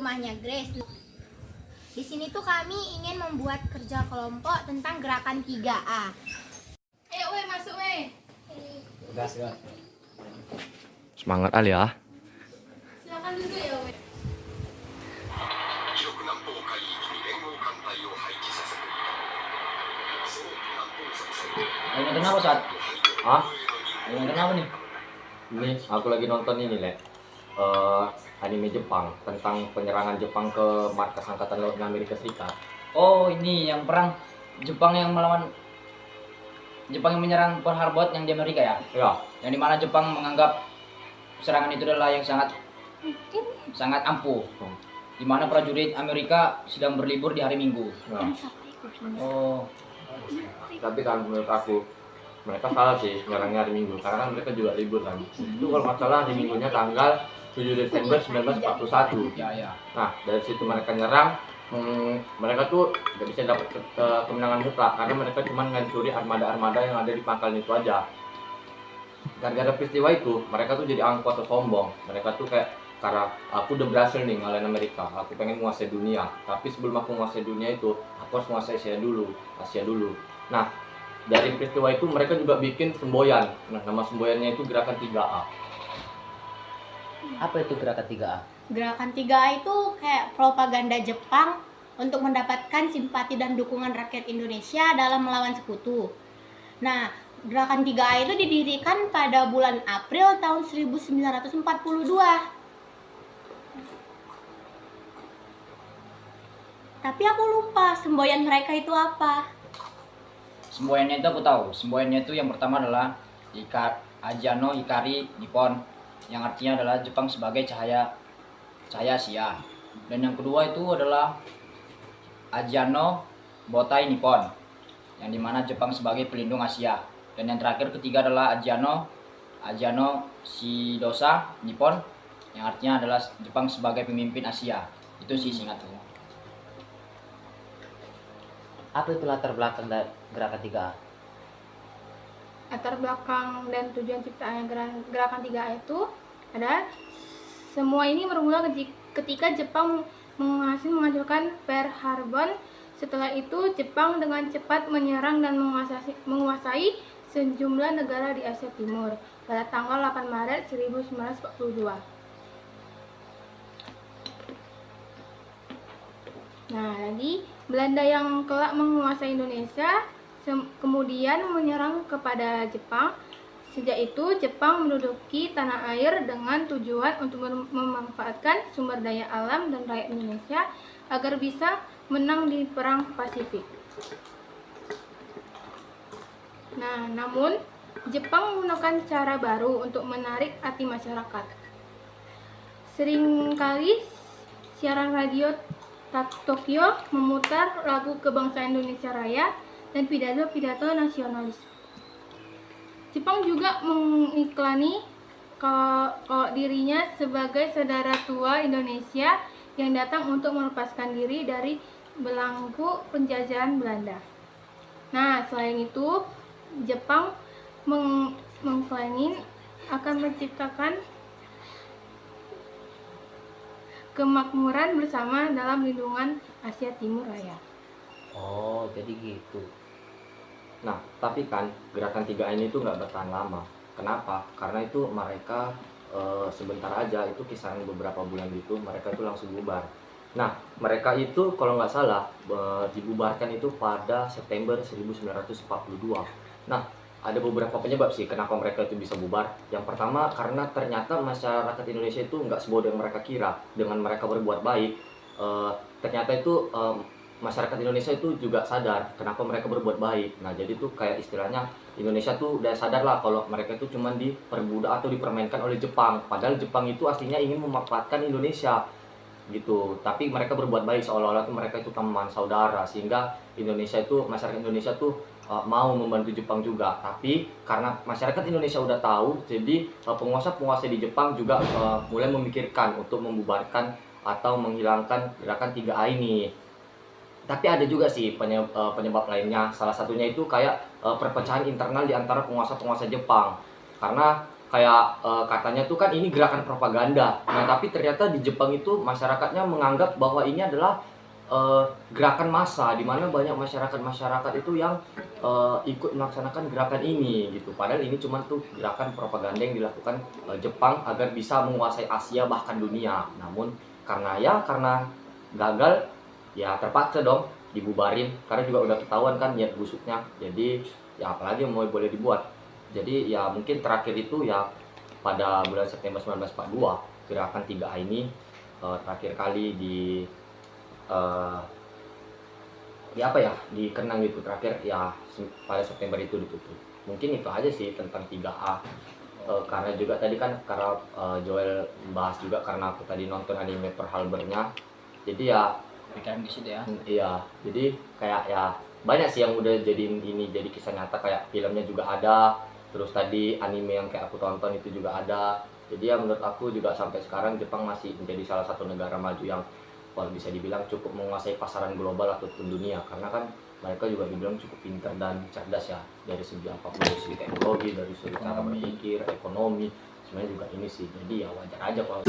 rumahnya Grace. Di sini tuh kami ingin membuat kerja kelompok tentang gerakan 3A. Ayo weh, masuk weh. Gas. Semangat Ali ya. Silakan duduk ya weh. Ini kenapa saat? Ah, Ini kenapa nih? ini aku lagi nonton ini anime Jepang tentang penyerangan Jepang ke markas Angkatan Laut Amerika Serikat. Oh, ini yang perang Jepang yang menyerang Pearl Harbor yang di Amerika ya? Ya, Yang dimana Jepang menganggap serangan itu adalah yang sangat ampuh. Dimana prajurit Amerika sedang berlibur di hari Minggu. nah, Oh, tapi kan menurut aku mereka salah sih nyerangnya hari Minggu karena kan mereka juga libur kan. Itu kalau nggak salah hari Minggunya tanggal 7 Desember 1941. ya. Nah, dari situ mereka nyerang. Mereka tuh nggak bisa dapat kemenangan mutlak karena mereka cuma ngancuri armada-armada yang ada di pangkalan itu aja. Gara-gara peristiwa itu, mereka tuh jadi angkuh atau sombong. Mereka tuh kayak, karena aku udah berhasil nih ngalahin Amerika, aku pengen menguasai dunia. Tapi sebelum aku menguasai dunia itu, aku harus menguasai Asia dulu. Nah, dari peristiwa itu mereka juga bikin semboyan. Nah, nama semboyannya itu Gerakan 3A. Apa itu gerakan 3A? Gerakan 3A itu kayak propaganda Jepang untuk mendapatkan simpati dan dukungan rakyat Indonesia dalam melawan sekutu. Nah, Gerakan 3A itu didirikan pada bulan April tahun 1942. Tapi aku lupa semboyan mereka itu apa. Semboyannya itu aku tahu. Semboyannya itu yang pertama adalah Ajano Hikari Nippon, yang artinya adalah Jepang sebagai cahaya Asia. Dan yang kedua itu adalah Ajano Botai Nippon, yang dimana Jepang sebagai pelindung Asia. Dan yang terakhir ketiga adalah Ajano Shidosa Nippon, yang artinya adalah Jepang sebagai pemimpin Asia. Itu sih singkatnya. Apa itu latar belakang dari gerakan 3A? Latar belakang dan tujuan ciptaan gerakan 3A itu adalah semua ini bermula ketika Jepang menghancurkan Pearl Harbor. Setelah itu Jepang dengan cepat menyerang dan menguasai sejumlah negara di Asia Timur pada tanggal 8 Maret 1942. Nah, jadi Belanda yang kelak menguasai Indonesia kemudian menyerang kepada Jepang. Sejak itu Jepang menduduki tanah air dengan tujuan untuk memanfaatkan sumber daya alam dan rakyat Indonesia agar bisa menang di Perang Pasifik. Nah, namun Jepang menggunakan cara baru untuk menarik hati masyarakat. Seringkali siaran radio Tokyo memutar lagu kebangsaan Indonesia Raya dan pidato-pidato nasionalis. Jepang juga mengiklani kalau dirinya sebagai saudara tua Indonesia yang datang untuk melepaskan diri dari belenggu penjajahan Belanda. Nah, selain itu, Jepang mengklaim akan menciptakan kemakmuran bersama dalam lindungan Asia Timur Raya. Oh, jadi gitu. Nah, tapi kan Gerakan 3A ini tuh nggak bertahan lama. Kenapa? Karena itu mereka sebentar aja, itu kisaran beberapa bulan gitu, mereka itu langsung bubar. Nah, mereka itu kalau nggak salah dibubarkan itu pada September 1942. Nah, ada beberapa penyebab sih kenapa mereka itu bisa bubar. Yang pertama, karena ternyata masyarakat Indonesia itu nggak sebodoh yang mereka kira. Dengan mereka berbuat baik, ternyata itu masyarakat Indonesia itu juga sadar kenapa mereka berbuat baik. Nah, jadi tuh kayak istilahnya Indonesia tuh udah sadar lah kalau mereka itu cuma diperbudak atau dipermainkan oleh Jepang. Padahal Jepang itu aslinya ingin memanfaatkan Indonesia gitu. Tapi mereka berbuat baik seolah-olah tuh mereka itu teman saudara, sehingga masyarakat Indonesia tuh mau membantu Jepang juga. Tapi karena masyarakat Indonesia udah tahu, jadi penguasa-penguasa di Jepang juga mulai memikirkan untuk membubarkan atau menghilangkan Gerakan 3A ini. Tapi ada juga sih penyebab lainnya. Salah satunya itu kayak perpecahan internal di antara penguasa-penguasa Jepang. Karena kayak katanya tuh kan ini gerakan propaganda. Nah, tapi ternyata di Jepang itu masyarakatnya menganggap bahwa ini adalah gerakan massa, di mana banyak masyarakat itu yang ikut melaksanakan gerakan ini gitu. Padahal ini cuma tuh gerakan propaganda yang dilakukan Jepang agar bisa menguasai Asia bahkan dunia. Namun karena gagal, ya terpaksa dong dibubarin karena juga udah ketahuan kan niat busuknya. Jadi ya apalagi yang mau boleh dibuat. Jadi ya mungkin terakhir itu ya pada bulan September 1942 gerakan 3A ini terakhir kali di apa ya, dikenang gitu terakhir ya pada September itu ditutup. Mungkin itu aja sih tentang 3A. Karena juga tadi kan karena Joel bahas juga karena aku tadi nonton anime Pearl Harbor-nya. Jadi ya Pikiran ke situ ya. iya, jadi kayak ya banyak sih yang udah jadiin ini jadi kisah nyata, kayak filmnya juga ada. Terus tadi anime yang kayak aku tonton itu juga ada. Jadi ya menurut aku juga sampai sekarang Jepang masih menjadi salah satu negara maju yang kalau bisa dibilang cukup menguasai pasaran global ataupun dunia, karena kan mereka juga dibilang cukup pintar dan cerdas ya dari segi apapun, dari segi teknologi, dari segi cara berpikir, ekonomi, sebenarnya juga ini sih. Jadi ya wajar aja kalau